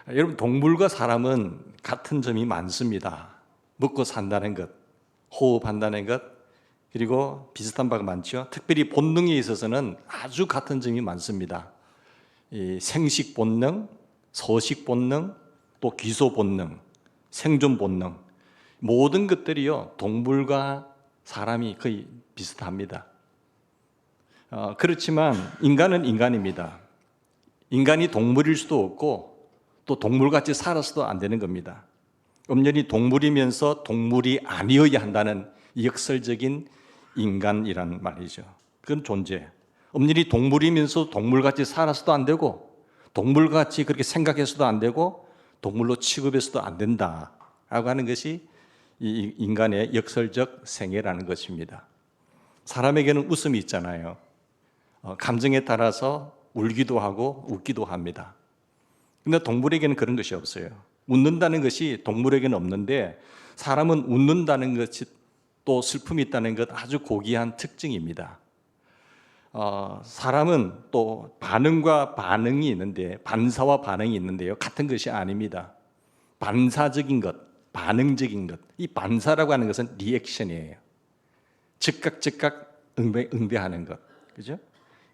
여러분, 동물과 사람은 같은 점이 많습니다. 먹고 산다는 것, 호흡한다는 것, 그리고 비슷한 바가 많죠. 특별히 본능에 있어서는 아주 같은 점이 많습니다. 이 생식 본능, 서식 본능, 또 귀소 본능, 생존 본능, 모든 것들이요 동물과 사람이 거의 비슷합니다. 그렇지만 인간은 인간입니다. 인간이 동물일 수도 없고 또 동물같이 살아서도 안 되는 겁니다. 엄연히 동물이면서 동물이 아니어야 한다는 역설적인 인간이란 말이죠. 그건 존재. 엄연히 동물이면서 동물같이 살아서도 안 되고 동물같이 그렇게 생각해서도 안 되고 동물로 취급해서도 안 된다라고 하는 것이 이 인간의 역설적 생애라는 것입니다. 사람에게는 웃음이 있잖아요. 감정에 따라서 울기도 하고 웃기도 합니다. 근데 동물에게는 그런 것이 없어요. 웃는다는 것이 동물에게는 없는데 사람은 웃는다는 것이 또 슬픔이 있다는 것 아주 고귀한 특징입니다. 사람은 또 반응과 반응이 있는데 반사와 반응이 있는데요. 같은 것이 아닙니다. 반사적인 것, 반응적인 것. 이 반사라고 하는 것은 리액션이에요. 즉각 응대하는 것. 그죠?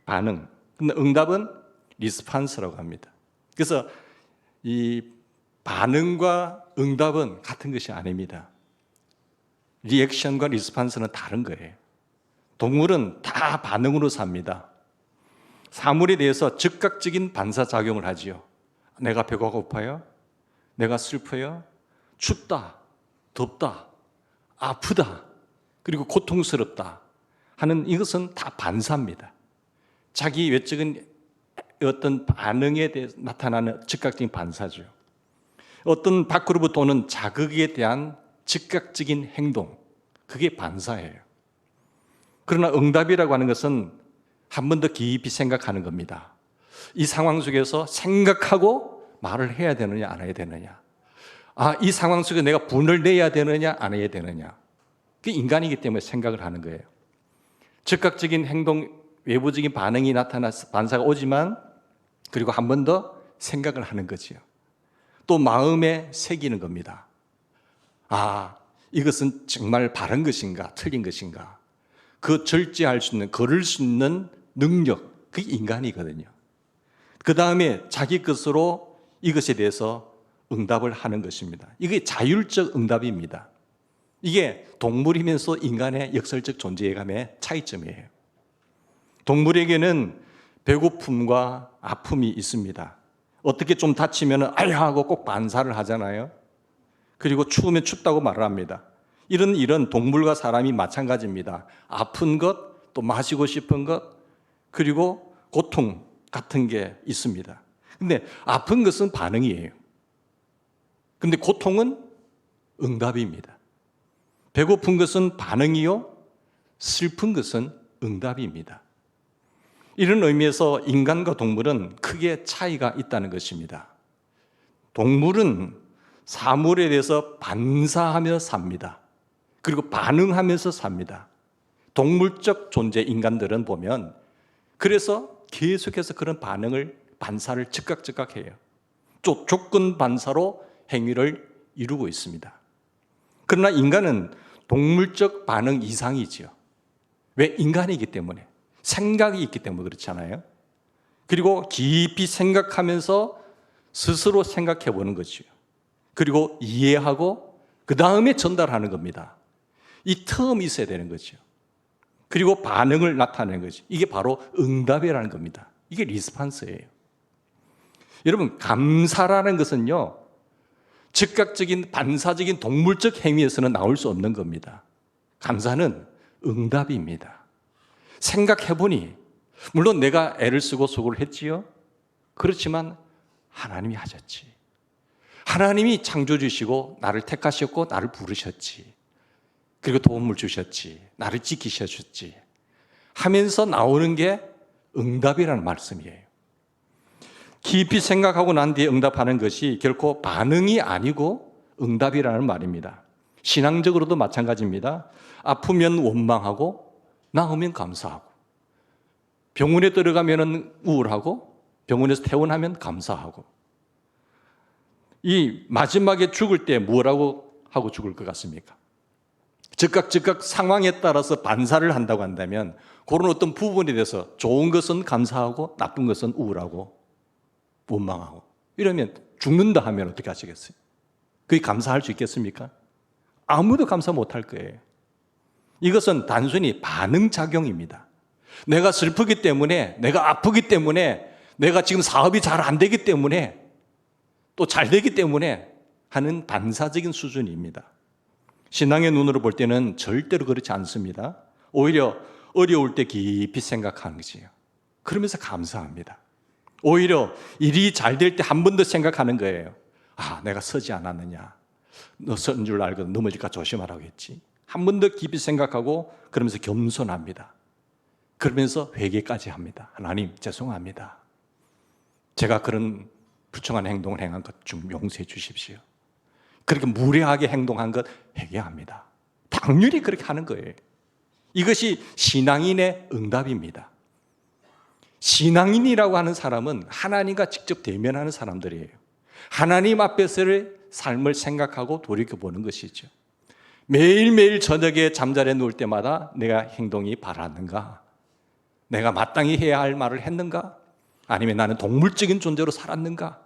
반응. 근데 응답은 리스판스라고 합니다. 그래서 이 반응과 응답은 같은 것이 아닙니다. 리액션과 리스판스는 다른 거예요. 동물은 다 반응으로 삽니다. 사물에 대해서 즉각적인 반사작용을 하지요. 내가 배가 고파요? 내가 슬퍼요? 춥다, 덥다, 아프다, 그리고 고통스럽다 하는 이것은 다 반사입니다. 자기 외적인 어떤 반응에 대해서 나타나는 즉각적인 반사죠. 어떤 밖으로부터 오는 자극에 대한 즉각적인 행동, 그게 반사예요. 그러나 응답이라고 하는 것은 한 번 더 깊이 생각하는 겁니다. 이 상황 속에서 생각하고 말을 해야 되느냐 안 해야 되느냐, 이 상황 속에 내가 분을 내야 되느냐 안 해야 되느냐, 그게 인간이기 때문에 생각을 하는 거예요. 즉각적인 행동, 외부적인 반응이 나타나서 반사가 오지만 그리고 한 번 더 생각을 하는 거지요. 또 마음에 새기는 겁니다. 이것은 정말 바른 것인가 틀린 것인가, 그 절제할 수 있는, 걸을 수 있는 능력, 그게 인간이거든요. 그 다음에 자기 것으로 이것에 대해서 응답을 하는 것입니다. 이게 자율적 응답입니다. 이게 동물이면서 인간의 역설적 존재감의 차이점이에요. 동물에게는 배고픔과 아픔이 있습니다. 어떻게 좀 다치면 아야 하고 꼭 반사를 하잖아요. 그리고 추우면 춥다고 말을 합니다. 이런 일은 동물과 사람이 마찬가지입니다. 아픈 것, 또 마시고 싶은 것, 그리고 고통 같은 게 있습니다. 근데 아픈 것은 반응이에요. 근데 고통은 응답입니다. 배고픈 것은 반응이요, 슬픈 것은 응답입니다. 이런 의미에서 인간과 동물은 크게 차이가 있다는 것입니다. 동물은 사물에 대해서 반사하며 삽니다. 그리고 반응하면서 삽니다. 동물적 존재 인간들은 보면 그래서 계속해서 그런 반사를 즉각 해요. 조건 반사로 행위를 이루고 있습니다. 그러나 인간은 동물적 반응 이상이지요. 왜? 인간이기 때문에. 생각이 있기 때문에 그렇잖아요. 그리고 깊이 생각하면서 스스로 생각해 보는 거죠. 그리고 이해하고 그 다음에 전달하는 겁니다. 이 텀이 있어야 되는 거죠. 그리고 반응을 나타내는 거죠. 이게 바로 응답이라는 겁니다. 이게 리스판스예요. 여러분, 감사라는 것은요, 즉각적인 반사적인 동물적 행위에서는 나올 수 없는 겁니다. 감사는 응답입니다. 생각해보니 물론 내가 애를 쓰고 수고를 했지요. 그렇지만 하나님이 하셨지. 하나님이 창조주시고 나를 택하셨고 나를 부르셨지. 그리고 도움을 주셨지. 나를 지키셨지. 하면서 나오는 게 응답이라는 말씀이에요. 깊이 생각하고 난 뒤에 응답하는 것이 결코 반응이 아니고 응답이라는 말입니다. 신앙적으로도 마찬가지입니다. 아프면 원망하고 나으면 감사하고, 병원에 들어가면 우울하고 병원에서 퇴원하면 감사하고, 이 마지막에 죽을 때 뭐라고 하고 죽을 것 같습니까? 즉각 상황에 따라서 반사를 한다고 한다면 그런 어떤 부분에 대해서 좋은 것은 감사하고 나쁜 것은 우울하고 원망하고 이러면 죽는다 하면 어떻게 하시겠어요? 그게 감사할 수 있겠습니까? 아무도 감사 못할 거예요. 이것은 단순히 반응작용입니다. 내가 슬프기 때문에, 내가 아프기 때문에, 내가 지금 사업이 잘 안 되기 때문에, 또 잘 되기 때문에 하는 반사적인 수준입니다. 신앙의 눈으로 볼 때는 절대로 그렇지 않습니다. 오히려 어려울 때 깊이 생각하는 것이에요. 그러면서 감사합니다. 오히려 일이 잘 될 때 한 번 더 생각하는 거예요. 아, 내가 서지 않았느냐. 너 선 줄 알고 넘어질까 조심하라고 했지. 한 번 더 깊이 생각하고 그러면서 겸손합니다. 그러면서 회개까지 합니다. 하나님 죄송합니다. 제가 그런 부정한 행동을 행한 것 좀 용서해 주십시오. 그렇게 무례하게 행동한 것 회개합니다. 당연히 그렇게 하는 거예요. 이것이 신앙인의 응답입니다. 신앙인이라고 하는 사람은 하나님과 직접 대면하는 사람들이에요. 하나님 앞에서의 삶을 생각하고 돌이켜보는 것이죠. 매일매일 저녁에 잠자리에 누울 때마다 내가 행동이 바랐는가? 내가 마땅히 해야 할 말을 했는가? 아니면 나는 동물적인 존재로 살았는가?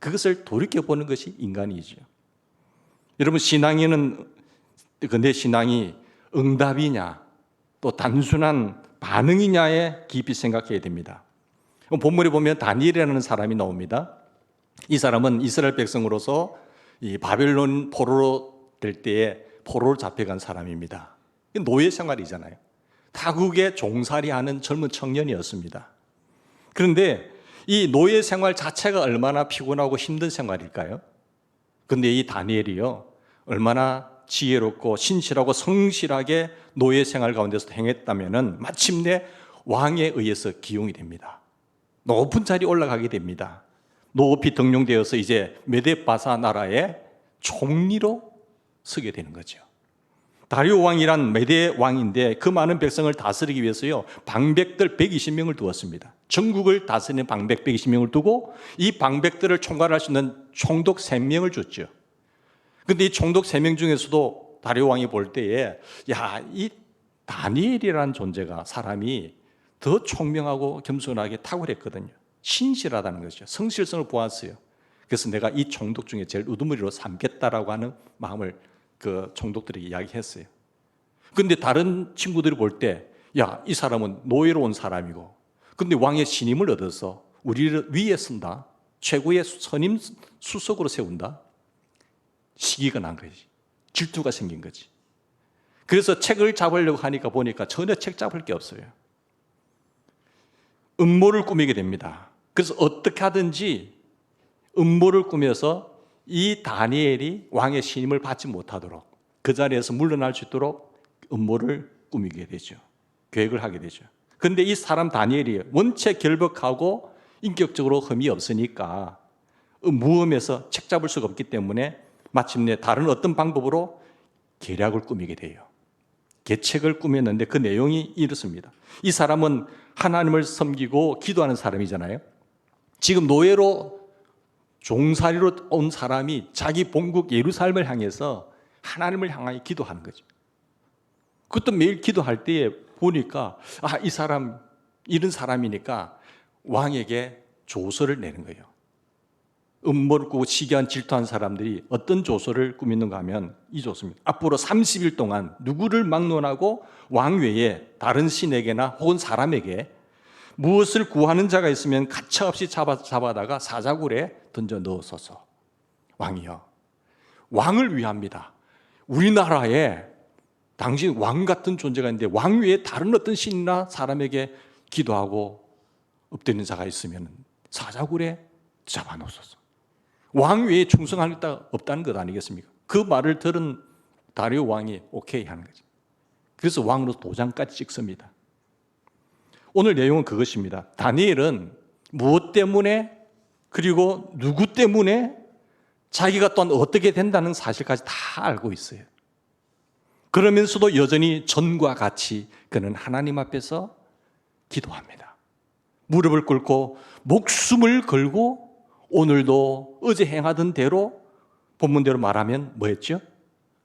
그것을 돌이켜보는 것이 인간이죠. 여러분, 신앙인은 내 신앙이 응답이냐 또 단순한 반응이냐에 깊이 생각해야 됩니다. 본문에 보면 다니엘이라는 사람이 나옵니다. 이 사람은 이스라엘 백성으로서 이 바벨론 포로로 될 때에 포로로 잡혀간 사람입니다. 노예 생활이잖아요. 타국에 종살이하는 젊은 청년이었습니다. 그런데 이 노예 생활 자체가 얼마나 피곤하고 힘든 생활일까요? 그런데 이 다니엘이요, 얼마나 지혜롭고 신실하고 성실하게 노예 생활 가운데서 행했다면은 마침내 왕에 의해서 기용이 됩니다. 높은 자리에 올라가게 됩니다. 높이 등용되어서 이제 메데바사 나라의 총리로 서게 되는 거죠. 다리오 왕이란 메데 왕인데 그 많은 백성을 다스리기 위해서요, 방백들 120명을 두었습니다. 전국을 다스리는 방백 120명을 두고 이 방백들을 총괄할 수 있는 총독 3명을 줬죠. 그런데 이 총독 3명 중에서도 다리오 왕이 볼 때에 이 다니엘이라는 존재가 사람이 더 총명하고 겸손하게 탁월했거든요. 신실하다는 것이죠. 성실성을 보았어요. 그래서 내가 이 총독 중에 제일 우두머리로 삼겠다라고 하는 마음을 그 총독들에게 이야기했어요. 그런데 다른 친구들이 볼 때 이 사람은 노예로 온 사람이고 근데 왕의 신임을 얻어서 우리를 위에 쓴다. 최고의 선임 수석으로 세운다. 시기가 난 거지. 질투가 생긴 거지. 그래서 책을 잡으려고 하니까 보니까 전혀 책 잡을 게 없어요. 음모를 꾸미게 됩니다. 그래서 어떻게 하든지 음모를 꾸며서 이 다니엘이 왕의 신임을 받지 못하도록 그 자리에서 물러날 수 있도록 음모를 꾸미게 되죠. 계획을 하게 되죠. 그런데 이 사람 다니엘이 원체 결벽하고 인격적으로 흠이 없으니까 무험해서 책 잡을 수가 없기 때문에 마침내 다른 어떤 방법으로 계략을 꾸미게 돼요. 계책을 꾸몄는데 그 내용이 이렇습니다. 이 사람은 하나님을 섬기고 기도하는 사람이잖아요. 지금 노예로 종살이로 온 사람이 자기 본국 예루살렘을 향해서 하나님을 향하여 기도하는 거죠. 그것도 매일 기도할 때에 보니까 이 사람 이런 사람이니까 왕에게 조서를 내는 거예요. 음모를 꾸고 시기한 질투한 사람들이 어떤 조서를 꾸미는가 하면 이 조서입니다. 앞으로 30일 동안 누구를 막론하고 왕 외에 다른 신에게나 혹은 사람에게 무엇을 구하는 자가 있으면 가차없이 잡아다가 사자굴에 던져 넣어서서 왕이여, 왕을 위합니다. 우리나라에 당신 왕 같은 존재가 있는데 왕 외에 다른 어떤 신이나 사람에게 기도하고 엎드리는 자가 있으면 사자굴에 잡아놓으소서. 왕 외에 충성할 자 없다는 것 아니겠습니까? 그 말을 들은 다리오 왕이 오케이 하는 거죠. 그래서 왕으로 도장까지 찍습니다. 오늘 내용은 그것입니다. 다니엘은 무엇 때문에 그리고 누구 때문에 자기가 또한 어떻게 된다는 사실까지 다 알고 있어요. 그러면서도 여전히 전과 같이 그는 하나님 앞에서 기도합니다. 무릎을 꿇고 목숨을 걸고 오늘도 어제 행하던 대로 본문대로 말하면 뭐였죠?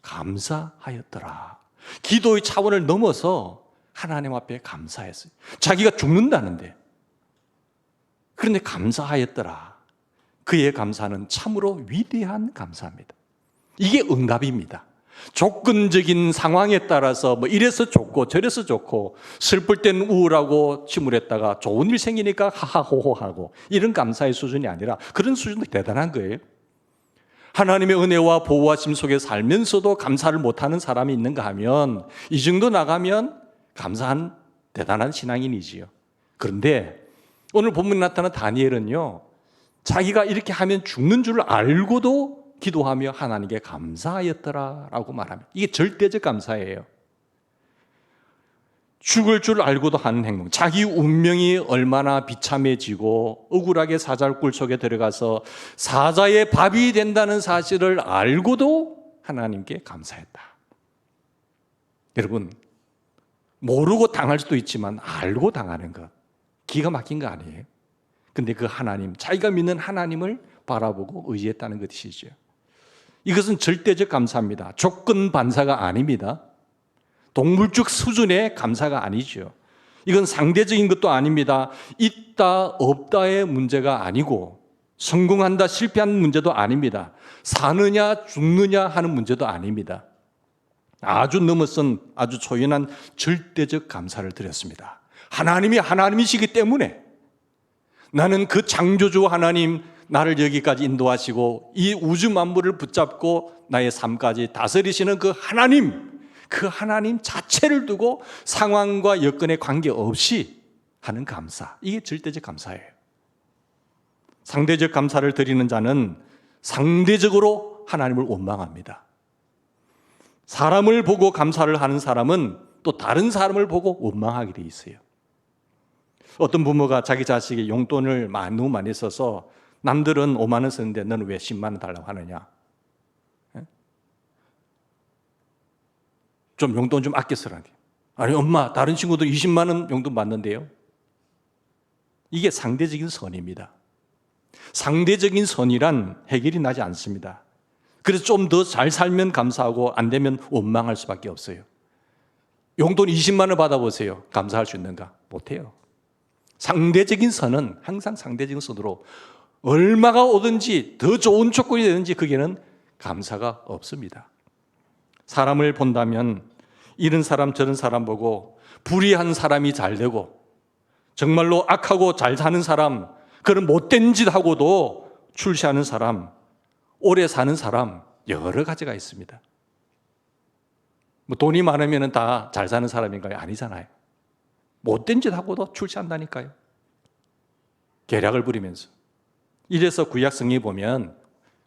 감사하였더라. 기도의 차원을 넘어서 하나님 앞에 감사했어요. 자기가 죽는다는데. 그런데 감사하였더라. 그의 감사는 참으로 위대한 감사입니다. 이게 응답입니다. 조건적인 상황에 따라서 뭐 이래서 좋고 저래서 좋고 슬플 땐 우울하고 침울했다가 좋은 일 생기니까 하하호호하고 이런 감사의 수준이 아니라 그런 수준도 대단한 거예요. 하나님의 은혜와 보호하심 속에 살면서도 감사를 못하는 사람이 있는가 하면 이 정도 나가면 감사한 대단한 신앙인이지요. 그런데 오늘 본문에 나타난 다니엘은요, 자기가 이렇게 하면 죽는 줄 알고도 기도하며 하나님께 감사하였더라라고 말합니다. 이게 절대적 감사예요. 죽을 줄 알고도 하는 행동, 자기 운명이 얼마나 비참해지고 억울하게 사자굴 속에 들어가서 사자의 밥이 된다는 사실을 알고도 하나님께 감사했다. 여러분, 모르고 당할 수도 있지만 알고 당하는 것, 기가 막힌 거 아니에요? 근데 그 하나님, 자기가 믿는 하나님을 바라보고 의지했다는 것이죠. 이것은 절대적 감사입니다. 조건 반사가 아닙니다. 동물적 수준의 감사가 아니죠. 이건 상대적인 것도 아닙니다. 있다 없다의 문제가 아니고 성공한다 실패하는 문제도 아닙니다. 사느냐 죽느냐 하는 문제도 아닙니다. 아주 넘어선 아주 초연한 절대적 감사를 드렸습니다. 하나님이 하나님이시기 때문에 나는 그 창조주 하나님, 나를 여기까지 인도하시고 이 우주 만물을 붙잡고 나의 삶까지 다스리시는 그 하나님 자체를 두고 상황과 여건에 관계없이 하는 감사, 이게 절대적 감사예요. 상대적 감사를 드리는 자는 상대적으로 하나님을 원망합니다. 사람을 보고 감사를 하는 사람은 또 다른 사람을 보고 원망하게 돼 있어요. 어떤 부모가 자기 자식이 용돈을 너무 많이 써서 남들은 5만 원 쓰는데 너는 왜 10만 원 달라고 하느냐? 좀 용돈 좀 아껴 쓰라게. 아니 엄마, 다른 친구들 20만 원 용돈 받는데요. 이게 상대적인 선입니다. 상대적인 선이란 해결이 나지 않습니다. 그래서 좀 더 잘 살면 감사하고 안 되면 원망할 수밖에 없어요. 용돈 20만 원 받아보세요. 감사할 수 있는가? 못해요. 상대적인 선은 항상 상대적인 선으로 얼마가 오든지 더 좋은 조건이 되든지 거기에는 감사가 없습니다. 사람을 본다면 이런 사람 저런 사람 보고 불의한 사람이 잘 되고 정말로 악하고 잘 사는 사람, 그런 못된 짓 하고도 출세하는 사람, 오래 사는 사람 여러 가지가 있습니다. 뭐 돈이 많으면 다 잘 사는 사람인가요? 아니잖아요. 못된 짓 하고도 출세한다니까요. 계략을 부리면서. 이래서 구약 성경에 보면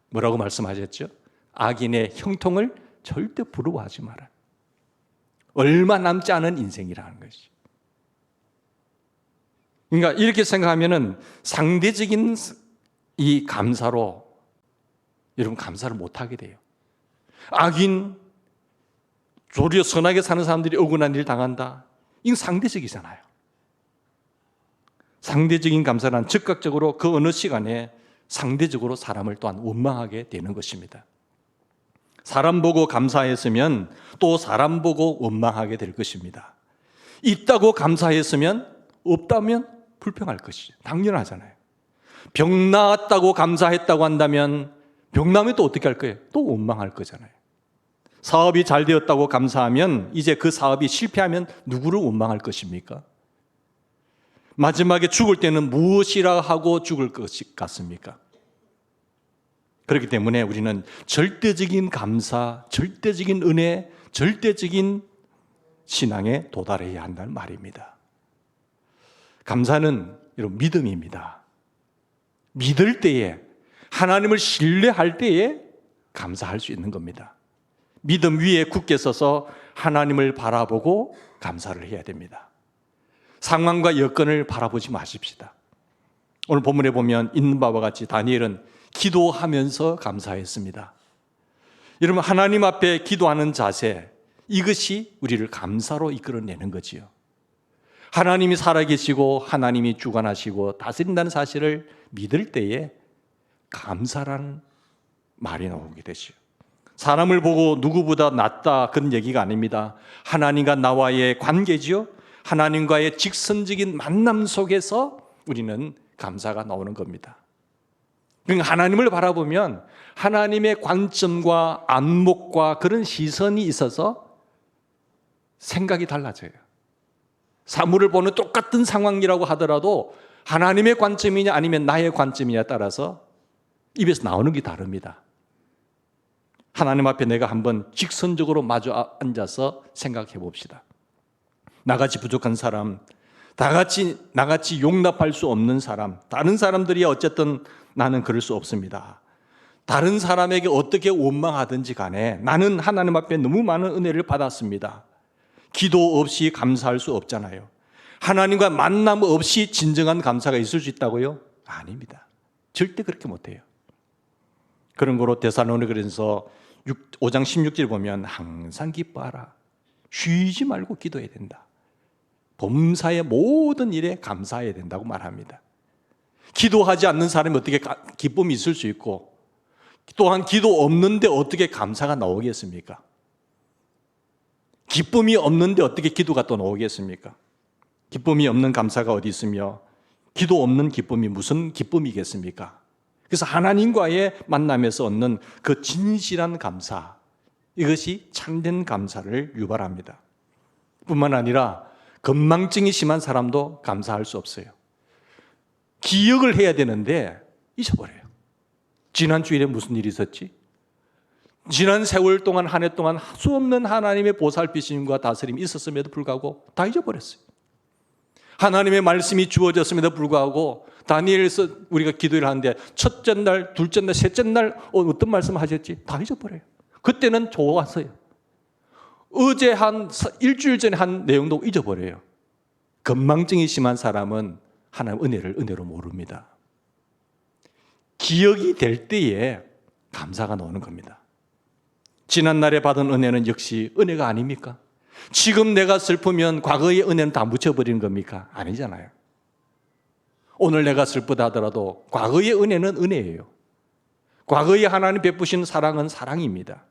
뭐라고 말씀하셨죠? 악인의 형통을 절대 부러워하지 마라. 얼마 남지 않은 인생이라는 것이. 그러니까 이렇게 생각하면은 상대적인 이 감사로 여러분 감사를 못하게 돼요. 악인, 도리어 선하게 사는 사람들이 억울한 일 당한다. 이건 상대적이잖아요. 상대적인 감사란 즉각적으로 그 어느 시간에 상대적으로 사람을 또한 원망하게 되는 것입니다. 사람 보고 감사했으면 또 사람 보고 원망하게 될 것입니다. 있다고 감사했으면 없다면 불평할 것이죠. 당연하잖아요. 병 나았다고 감사했다고 한다면 병 나면 또 어떻게 할 거예요? 또 원망할 거잖아요. 사업이 잘 되었다고 감사하면 이제 그 사업이 실패하면 누구를 원망할 것입니까? 마지막에 죽을 때는 무엇이라 하고 죽을 것 같습니까? 그렇기 때문에 우리는 절대적인 감사, 절대적인 은혜, 절대적인 신앙에 도달해야 한다는 말입니다. 감사는 이런 믿음입니다. 믿을 때에, 하나님을 신뢰할 때에 감사할 수 있는 겁니다. 믿음 위에 굳게 서서 하나님을 바라보고 감사를 해야 됩니다. 상황과 여건을 바라보지 마십시다. 오늘 본문에 보면 있는 바와 같이 다니엘은 기도하면서 감사했습니다. 여러분, 하나님 앞에 기도하는 자세, 이것이 우리를 감사로 이끌어내는 거지요. 하나님이 살아계시고 하나님이 주관하시고 다스린다는 사실을 믿을 때에 감사라는 말이 나오게 되죠. 사람을 보고 누구보다 낫다 그런 얘기가 아닙니다. 하나님과 나와의 관계지요. 하나님과의 직선적인 만남 속에서 우리는 감사가 나오는 겁니다. 그러니까 하나님을 바라보면 하나님의 관점과 안목과 그런 시선이 있어서 생각이 달라져요. 사물을 보는 똑같은 상황이라고 하더라도 하나님의 관점이냐 아니면 나의 관점이냐에 따라서 입에서 나오는 게 다릅니다. 하나님 앞에 내가 한번 직선적으로 마주 앉아서 생각해 봅시다. 나같이 부족한 사람, 나같이 용납할 수 없는 사람, 다른 사람들이 어쨌든 나는 그럴 수 없습니다. 다른 사람에게 어떻게 원망하든지 간에 나는 하나님 앞에 너무 많은 은혜를 받았습니다. 기도 없이 감사할 수 없잖아요. 하나님과 만남 없이 진정한 감사가 있을 수 있다고요? 아닙니다. 절대 그렇게 못해요. 그런 거로 데살로니가서 5장 16절 보면 항상 기뻐하라. 쉬지 말고 기도해야 된다. 범사의 모든 일에 감사해야 된다고 말합니다. 기도하지 않는 사람이 어떻게 기쁨이 있을 수 있고 또한 기도 없는데 어떻게 감사가 나오겠습니까? 기쁨이 없는데 어떻게 기도가 또 나오겠습니까? 기쁨이 없는 감사가 어디 있으며 기도 없는 기쁨이 무슨 기쁨이겠습니까? 그래서 하나님과의 만남에서 얻는 그 진실한 감사, 이것이 참된 감사를 유발합니다. 뿐만 아니라 건망증이 심한 사람도 감사할 수 없어요. 기억을 해야 되는데 잊어버려요. 지난 주일에 무슨 일이 있었지? 지난 세월 동안 한 해 동안 수 없는 하나님의 보살피심과 다스림이 있었음에도 불구하고 다 잊어버렸어요. 하나님의 말씀이 주어졌음에도 불구하고 다니엘에서 우리가 기도를 하는데 첫째 날, 둘째 날, 셋째 날 어떤 말씀 하셨지? 다 잊어버려요. 그때는 좋았어요. 어제 일주일 전에 한 내용도 잊어버려요. 건망증이 심한 사람은 하나님 은혜로 모릅니다. 기억이 될 때에 감사가 나오는 겁니다. 지난날에 받은 은혜는 역시 은혜가 아닙니까? 지금 내가 슬프면 과거의 은혜는 다 묻혀버리는 겁니까? 아니잖아요. 오늘 내가 슬프다 하더라도 과거의 은혜는 은혜예요. 과거에 하나님 베푸신 사랑은 사랑입니다.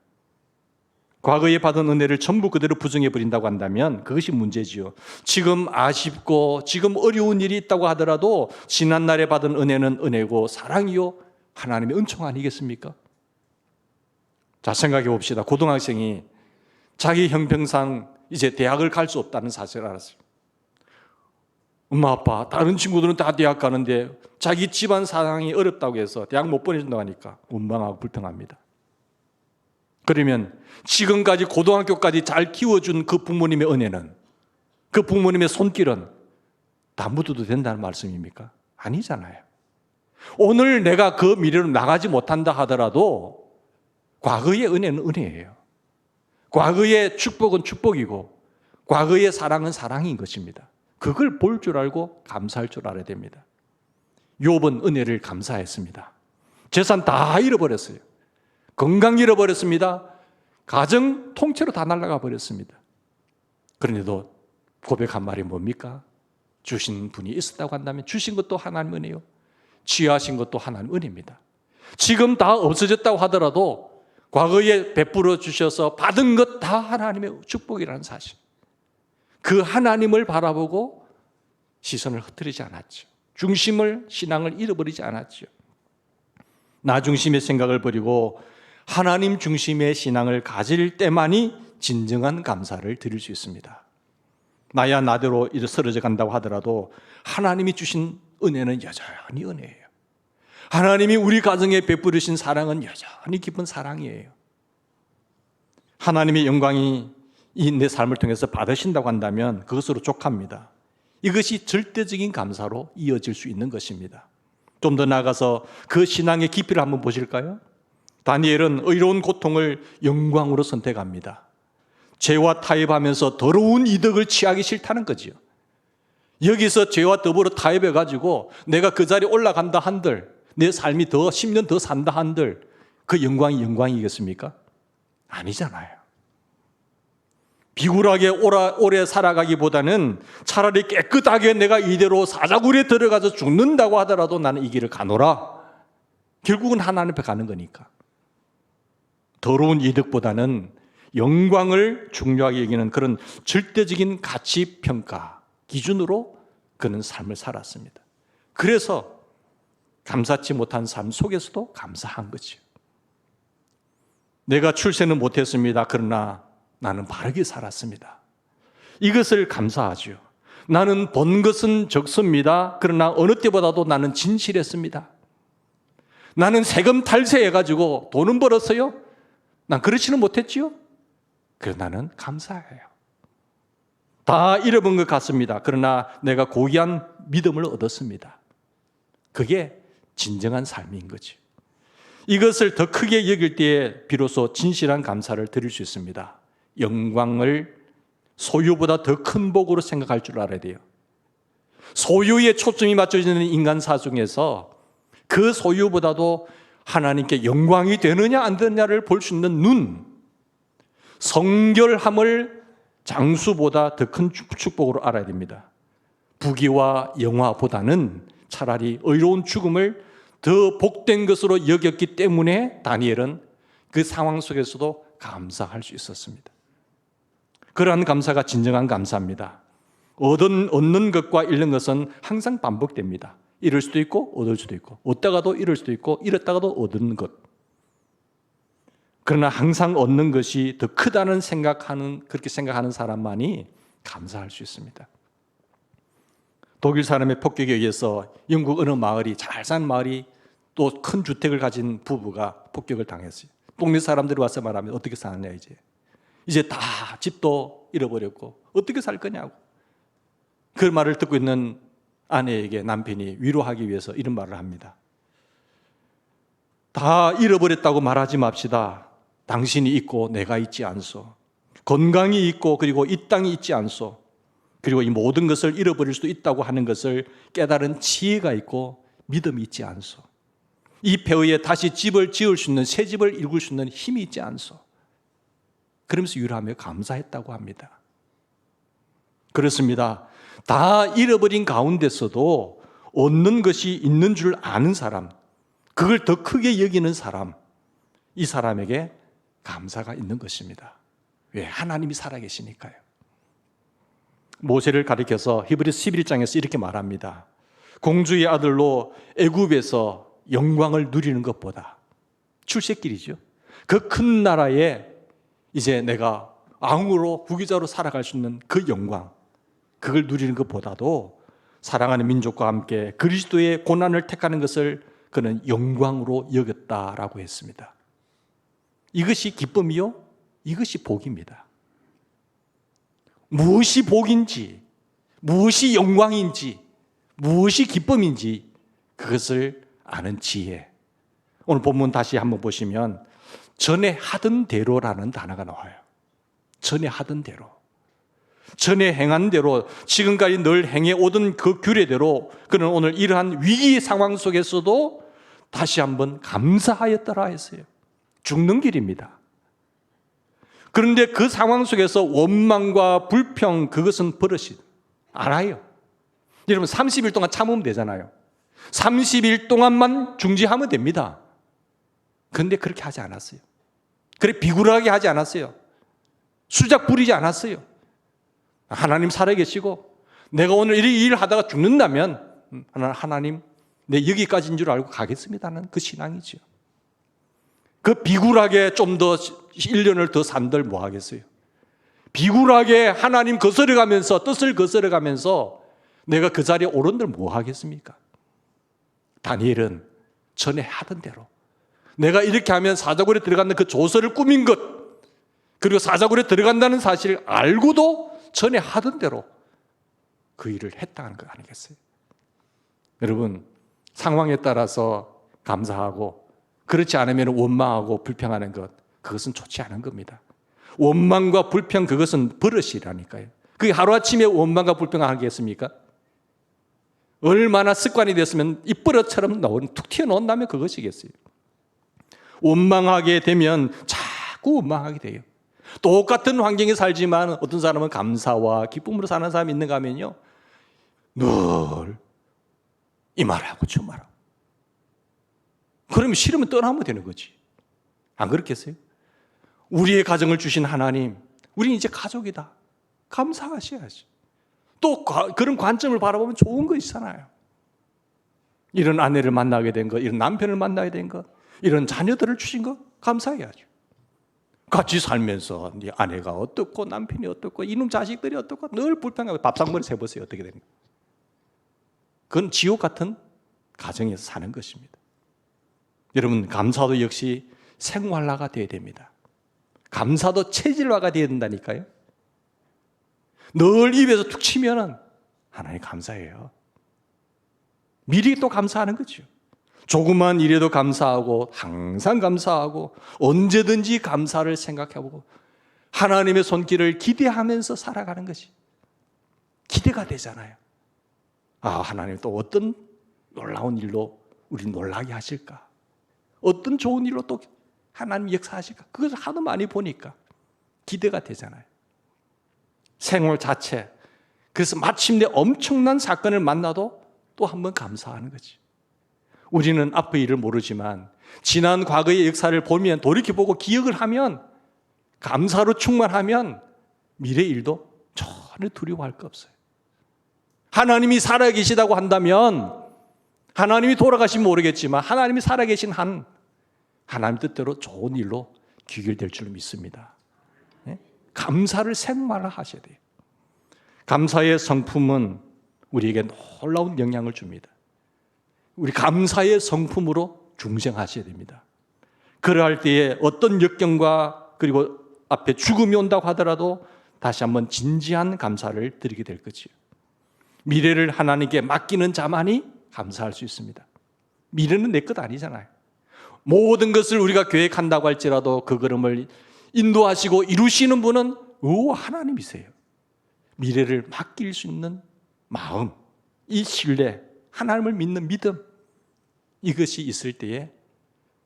과거에 받은 은혜를 전부 그대로 부정해버린다고 한다면 그것이 문제지요. 지금 아쉽고 지금 어려운 일이 있다고 하더라도 지난날에 받은 은혜는 은혜고 사랑이요 하나님의 은총 아니겠습니까? 자, 생각해 봅시다. 고등학생이 자기 형평상 이제 대학을 갈 수 없다는 사실을 알았어요. 엄마 아빠 다른 친구들은 다 대학 가는데 자기 집안 사정이 어렵다고 해서 대학 못 보내준다고 하니까 원망하고 불평합니다. 그러면 지금까지 고등학교까지 잘 키워준 그 부모님의 은혜는, 그 부모님의 손길은 다 묻어도 된다는 말씀입니까? 아니잖아요. 오늘 내가 그 미래로 나가지 못한다 하더라도 과거의 은혜는 은혜예요. 과거의 축복은 축복이고 과거의 사랑은 사랑인 것입니다. 그걸 볼 줄 알고 감사할 줄 알아야 됩니다. 욥은 은혜를 감사했습니다. 재산 다 잃어버렸어요. 건강 잃어버렸습니다. 가정 통째로 다 날아가 버렸습니다. 그런데도 고백한 말이 뭡니까? 주신 분이 있었다고 한다면 주신 것도 하나님 은혜요. 취하신 것도 하나님 은혜입니다. 지금 다 없어졌다고 하더라도 과거에 베풀어 주셔서 받은 것 다 하나님의 축복이라는 사실. 그 하나님을 바라보고 시선을 흐트리지 않았죠. 신앙을 잃어버리지 않았죠. 나 중심의 생각을 버리고 하나님 중심의 신앙을 가질 때만이 진정한 감사를 드릴 수 있습니다. 나야 나대로 쓰러져 간다고 하더라도 하나님이 주신 은혜는 여전히 은혜예요. 하나님이 우리 가정에 베푸르신 사랑은 여전히 깊은 사랑이에요. 하나님의 영광이 이 내 삶을 통해서 받으신다고 한다면 그것으로 족합니다. 이것이 절대적인 감사로 이어질 수 있는 것입니다. 좀 더 나아가서 그 신앙의 깊이를 한번 보실까요? 다니엘은 의로운 고통을 영광으로 선택합니다. 죄와 타협하면서 더러운 이득을 취하기 싫다는 거지요. 여기서 죄와 더불어 타협해가지고 내가 그 자리에 올라간다 한들, 내 삶이 더 10년 더 산다 한들 그 영광이 영광이겠습니까? 아니잖아요. 비굴하게 오래 살아가기보다는 차라리 깨끗하게 내가 이대로 사자굴에 들어가서 죽는다고 하더라도 나는 이 길을 가노라. 결국은 하나님 앞에 가는 거니까. 더러운 이득보다는 영광을 중요하게 여기는 그런 절대적인 가치 평가 기준으로 그는 삶을 살았습니다. 그래서 감사치 못한 삶 속에서도 감사한 거죠. 내가 출세는 못했습니다. 그러나 나는 바르게 살았습니다. 이것을 감사하죠. 나는 번 것은 적습니다. 그러나 어느 때보다도 나는 진실했습니다. 나는 세금 탈세해가지고 돈은 벌었어요. 난 그렇지는 못했지요. 그래서 나는 감사해요. 다 잃어본 것 같습니다. 그러나 내가 고귀한 믿음을 얻었습니다. 그게 진정한 삶인 거죠. 이것을 더 크게 여길 때에 비로소 진실한 감사를 드릴 수 있습니다. 영광을 소유보다 더 큰 복으로 생각할 줄 알아야 돼요. 소유에 초점이 맞춰지는 인간사 중에서 그 소유보다도 하나님께 영광이 되느냐 안 되느냐를 볼 수 있는 눈, 성결함을 장수보다 더 큰 축복으로 알아야 됩니다. 부귀와 영화보다는 차라리 의로운 죽음을 더 복된 것으로 여겼기 때문에 다니엘은 그 상황 속에서도 감사할 수 있었습니다. 그러한 감사가 진정한 감사입니다. 얻는 것과 잃는 것은 항상 반복됩니다. 잃을 수도 있고 얻을 수도 있고, 얻다가도 잃을 수도 있고 잃었다가도 얻는 것. 그러나 항상 얻는 것이 더 크다는 그렇게 생각하는 사람만이 감사할 수 있습니다. 독일 사람의 폭격에 의해서 영국 어느 마을이, 잘 사는 마을이 또 큰 주택을 가진 부부가 폭격을 당했어요. 동네 사람들이 와서 말하면 어떻게 사느냐, 이제 다 집도 잃어버렸고 어떻게 살 거냐고. 그 말을 듣고 있는 아내에게 남편이 위로하기 위해서 이런 말을 합니다. 다 잃어버렸다고 말하지 맙시다. 당신이 있고 내가 있지 않소. 건강이 있고 그리고 이 땅이 있지 않소. 그리고 이 모든 것을 잃어버릴 수도 있다고 하는 것을 깨달은 지혜가 있고 믿음이 있지 않소. 이 폐허에 다시 집을 지을 수 있는, 새 집을 일굴 수 있는 힘이 있지 않소. 그러면서 위로하며 감사했다고 합니다. 그렇습니다. 다 잃어버린 가운데서도 얻는 것이 있는 줄 아는 사람, 그걸 더 크게 여기는 사람, 이 사람에게 감사가 있는 것입니다. 왜? 하나님이 살아계시니까요. 모세를 가리켜서 히브리서 11장에서 이렇게 말합니다. 공주의 아들로 애굽에서 영광을 누리는 것보다, 출세길이죠. 그 큰 나라에 이제 내가 왕으로 후계자로 살아갈 수 있는 그 영광, 그걸 누리는 것보다도 사랑하는 민족과 함께 그리스도의 고난을 택하는 것을 그는 영광으로 여겼다라고 했습니다. 이것이 기쁨이요? 이것이 복입니다. 무엇이 복인지, 무엇이 영광인지, 무엇이 기쁨인지 그것을 아는 지혜. 오늘 본문 다시 한번 보시면 전에 하던 대로라는 단어가 나와요. 전에 하던 대로. 전에 행한 대로, 지금까지 늘 행해오던 그 규례대로 그는 오늘 이러한 위기 상황 속에서도 다시 한번 감사하였더라 했어요. 죽는 길입니다. 그런데 그 상황 속에서 원망과 불평, 그것은 버릇이 알아요. 여러분 30일 동안 참으면 되잖아요. 30일 동안만 중지하면 됩니다. 그런데 그렇게 하지 않았어요. 그래 비굴하게 하지 않았어요. 수작 부리지 않았어요. 하나님 살아계시고 내가 오늘 이 일을 하다가 죽는다면 하나님 내 여기까지인 줄 알고 가겠습니다는 그 신앙이죠. 그 비굴하게 좀 더 1년을 더 산들 뭐 하겠어요. 비굴하게 하나님 거스려가면서, 뜻을 거스려가면서 내가 그 자리에 오른들 뭐 하겠습니까? 다니엘은 전에 하던 대로, 내가 이렇게 하면 사자굴에 들어간다는 그 조서를 꾸민 것, 그리고 사자굴에 들어간다는 사실을 알고도 전에 하던 대로 그 일을 했다는 거 아니겠어요? 여러분, 상황에 따라서 감사하고 그렇지 않으면 원망하고 불평하는 것, 그것은 좋지 않은 겁니다. 원망과 불평, 그것은 버릇이라니까요. 그게 하루아침에 원망과 불평을 하겠습니까? 얼마나 습관이 됐으면 이 버릇처럼 툭 튀어나온다면 그것이겠어요. 원망하게 되면 자꾸 원망하게 돼요. 똑같은 환경에 살지만 어떤 사람은 감사와 기쁨으로 사는 사람이 있는가 하면요, 늘 이 말하고 저 말하고 그러면 싫으면 떠나면 되는 거지. 안 그렇겠어요? 우리의 가정을 주신 하나님, 우리는 이제 가족이다. 감사하셔야지. 또 그런 관점을 바라보면 좋은 거 있잖아요. 이런 아내를 만나게 된 것, 이런 남편을 만나게 된 것, 이런 자녀들을 주신 것 감사해야죠. 같이 살면서 네 아내가 어떻고 남편이 어떻고 이놈 자식들이 어떻고 늘 불평하고 밥상머리 세보세요. 어떻게 되는가. 그건 지옥 같은 가정에서 사는 것입니다. 여러분, 감사도 역시 생활화가 되어야 됩니다. 감사도 체질화가 되어야 된다니까요. 늘 입에서 툭 치면은 하나님 감사해요. 미리 또 감사하는 거죠. 조그만 일에도 감사하고 항상 감사하고 언제든지 감사를 생각해보고 하나님의 손길을 기대하면서 살아가는 것이 기대가 되잖아요. 아, 하나님 또 어떤 놀라운 일로 우리 놀라게 하실까? 어떤 좋은 일로 또 하나님 역사하실까? 그것을 하도 많이 보니까 기대가 되잖아요. 생활 자체. 그래서 마침내 엄청난 사건을 만나도 또 한 번 감사하는 거지. 우리는 앞의 일을 모르지만 지난 과거의 역사를 보면 돌이켜보고 기억을 하면 감사로 충만하면 미래 일도 전혀 두려워할 거 없어요. 하나님이 살아계시다고 한다면 하나님이 돌아가시면 모르겠지만 하나님이 살아계신 한 하나님 뜻대로 좋은 일로 귀결될 줄 믿습니다. 네? 감사를 생활화하셔야 돼요. 감사의 성품은 우리에게 놀라운 영향을 줍니다. 우리 감사의 성품으로 중생하셔야 됩니다. 그러할 때에 어떤 역경과 그리고 앞에 죽음이 온다고 하더라도 다시 한번 진지한 감사를 드리게 될 것이요. 미래를 하나님께 맡기는 자만이 감사할 수 있습니다. 미래는 내 것 아니잖아요. 모든 것을 우리가 계획한다고 할지라도 그 걸음을 인도하시고 이루시는 분은 하나님이세요. 미래를 맡길 수 있는 마음, 이 신뢰, 하나님을 믿는 믿음, 이것이 있을 때에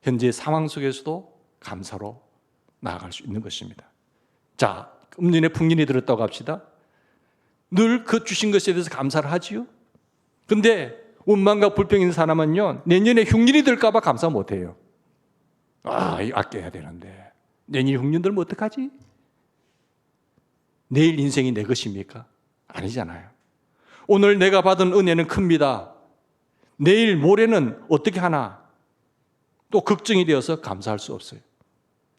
현재 상황 속에서도 감사로 나아갈 수 있는 것입니다. 자, 금년에 풍년이 들었다고 합시다. 늘 그 주신 것에 대해서 감사를 하지요. 근데 원망과 불평 있는 사람은요, 내년에 흉년이 들까 봐 감사 못해요. 이거 아껴야 되는데 내년에 흉년 들면 어떡하지? 내일 인생이 내 것입니까? 아니잖아요. 오늘 내가 받은 은혜는 큽니다. 내일 모레는 어떻게 하나? 또 걱정이 되어서 감사할 수 없어요.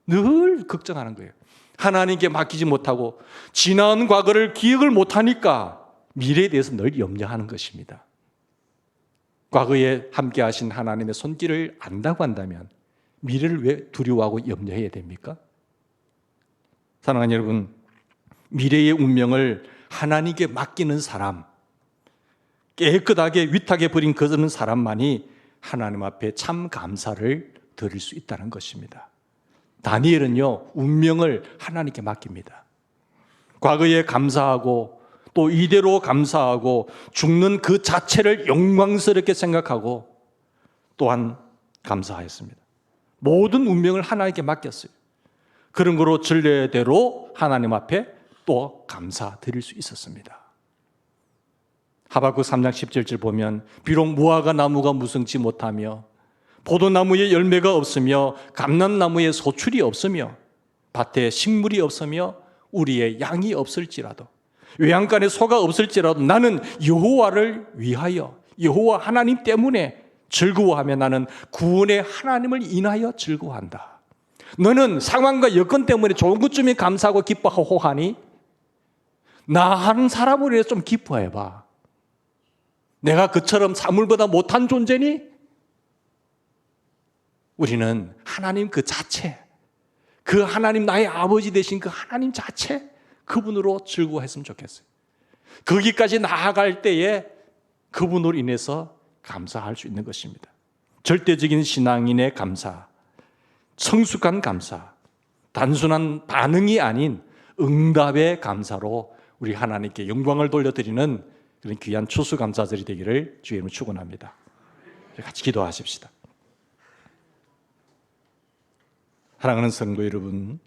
늘 걱정하는 거예요. 하나님께 맡기지 못하고 지난 과거를 기억을 못하니까 미래에 대해서 늘 염려하는 것입니다. 과거에 함께 하신 하나님의 손길을 안다고 한다면 미래를 왜 두려워하고 염려해야 됩니까? 사랑하는 여러분, 미래의 운명을 하나님께 맡기는 사람, 깨끗하게 위탁해 버린 그런 사람만이 하나님 앞에 참 감사를 드릴 수 있다는 것입니다. 다니엘은요, 운명을 하나님께 맡깁니다. 과거에 감사하고 또 이대로 감사하고 죽는 그 자체를 영광스럽게 생각하고 또한 감사하였습니다. 모든 운명을 하나님께 맡겼어요. 그런 거로 전례대로 하나님 앞에 또 감사드릴 수 있었습니다. 하박국 3장 17절 보면 비록 무화과 나무가 무성치 못하며 포도나무에 열매가 없으며 감람나무에 소출이 없으며 밭에 식물이 없으며 우리의 양이 없을지라도 외양간에 소가 없을지라도 나는 여호와를 위하여 여호와 하나님 때문에 즐거워하며 나는 구원의 하나님을 인하여 즐거워한다. 너는 상황과 여건 때문에 좋은 것쯤에 감사하고 기뻐하고 하니 나 한 사람으로 인해서 좀 기뻐해봐. 내가 그처럼 사물보다 못한 존재니? 우리는 하나님 그 자체, 그 하나님 나의 아버지 되신 그 하나님 자체, 그분으로 즐거워했으면 좋겠어요. 거기까지 나아갈 때에 그분으로 인해서 감사할 수 있는 것입니다. 절대적인 신앙인의 감사, 성숙한 감사, 단순한 반응이 아닌 응답의 감사로 우리 하나님께 영광을 돌려드리는 그런 귀한 추수감사절이 되기를 주의 이름으로 축원합니다. 같이 기도하십시다. 사랑하는 성도 여러분,